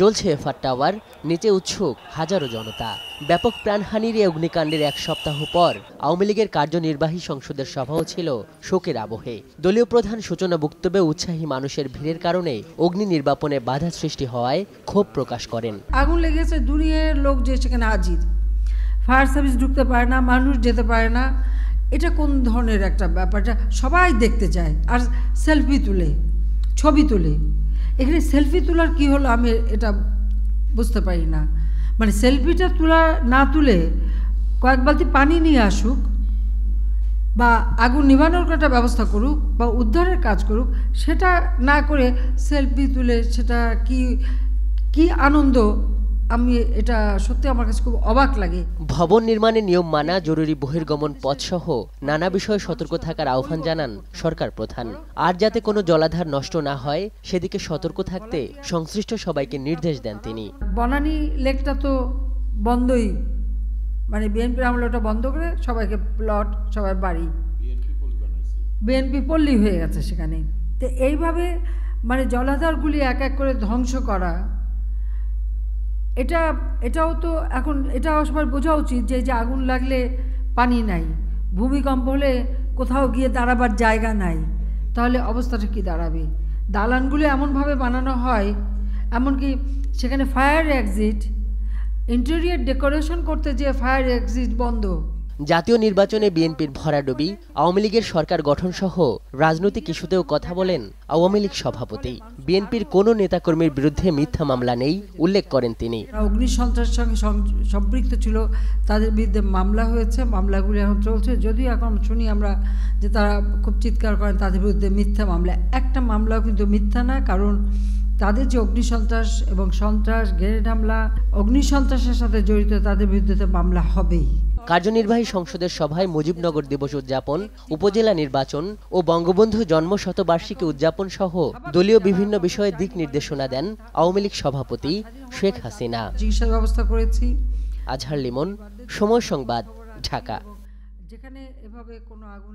জ্বলছে FR tower, নিচে উৎসুক হাজারো জনতা। ব্যাপক প্রাণহানির এই অগ্নিকাণ্ডের এক সপ্তাহ পর আওয়ামী লীগের কার্যনির্বাহী সংসদের সভাও ছিল শোকের আবহে। দলীয় প্রধান সূচনা বক্তব্যে উৎসাহী মানুষের ভিড়ের কারণে অগ্নি নির্বাপনে বাধা সৃষ্টি হওয়ায় ক্ষোভ প্রকাশ করেন। আগুন লেগেছে, দুনিয়ার লোক যে সেখানে হাজির, ফায়ার সার্ভিস ঢুকতে পারে না, মানুষ যেতে পারে না। এটা কোন ধরনের একটা ব্যাপারটা সবাই দেখতে চায়, আর সেলফি তুলে, ছবি তুলে। এখানে সেলফি তোলার কি হলো আমি এটা বুঝতে পারি না। মানে সেলফিটা না তুলে কয়েক বালতি পানি নিয়ে আসুক, বা আগুন নিভানোর একটা ব্যবস্থা করুক, বা উদ্ধারের কাজ করুক, সেটা না করে সেলফি তুলে সেটা কি আনন্দ। আমি এটা সত্যি আমার কাছে খুব অবাক লাগে। ভবন নির্মাণে নিয়ম মানা, জরুরি বহির্গমন পথসহ নানা বিষয়ে সতর্ক থাকার আহ্বান জানান সরকার প্রধান। আর যাতে কোনো জলাধার নষ্ট না হয় সেদিকে সতর্ক থাকতে সংশ্লিষ্ট সবাইকে নির্দেশ দেন তিনি। বনানী লেকটা তো বন্ধই, মানে বিএনপির আমলে ওটা বন্ধ করে সবাইকে প্লট, সবার বাড়ি বিএনপি পল্লী হয়ে গেছে সেখানে। তো এইভাবে মানে জলাধারগুলি এক এক করে ধ্বংস করা, এটাও তো এখন এটাও সবার বোঝা উচিত যে আগুন লাগলে পানি নাই, ভূমিকম্প হলে কোথাও গিয়ে দাঁড়াবার জায়গা নাই, তাহলে অবস্থাটা কি দাঁড়াবে। দালানগুলো এমনভাবে বানানো হয়, এমনকি সেখানে ফায়ার এক্সিট, ইন্টেরিয়র ডেকোরেশন করতে যে ফায়ার এক্সিট বন্ধ। জাতীয় নির্বাচনে বিএনপির ভরাডুবি, আওয়ামী লীগের সরকার গঠন সহ রাজনৈতিক ইস্যুতেও কথা বলেন আওয়ামী লীগ সভাপতি। বিএনপির কোনো নেতাকর্মীর বিরুদ্ধে মিথ্যা মামলা নেই উল্লেখ করেন তিনি। অগ্নি সন্ত্রাসের সঙ্গে সম্পৃক্ত ছিল, তাদের বিরুদ্ধে মামলা হয়েছে, মামলাগুলি এখন চলছে। যদিও এখন শুনি আমরা যে তারা খুব চিৎকার করেন তাদের বিরুদ্ধে মিথ্যা মামলা। একটা মামলাও কিন্তু মিথ্যা না, কারণ তাদের যে অগ্নিসন্ত্রাস এবং সন্ত্রাস, গ্রেনেড হামলা, অগ্নিসন্ত্রাসের সাথে জড়িত, তাদের বিরুদ্ধে তো মামলা হবেই। কার্যনির্বাহী সংসদের সভায় মুজিবনগর দিবস উদযাপন, উপজেলা নির্বাচন ও বঙ্গবন্ধু জন্ম শতবার্ষিকী উদযাপন সহ দলীয় বিভিন্ন বিষয়ে দিক নির্দেশনা দেন আওয়ামী লীগ সভাপতি শেখ হাসিনা। চিকিৎসার ব্যবস্থা করেছি। আজহার লিমন, সময় সংবাদ, ঢাকা। যেখানে এভাবে কোনো আগুন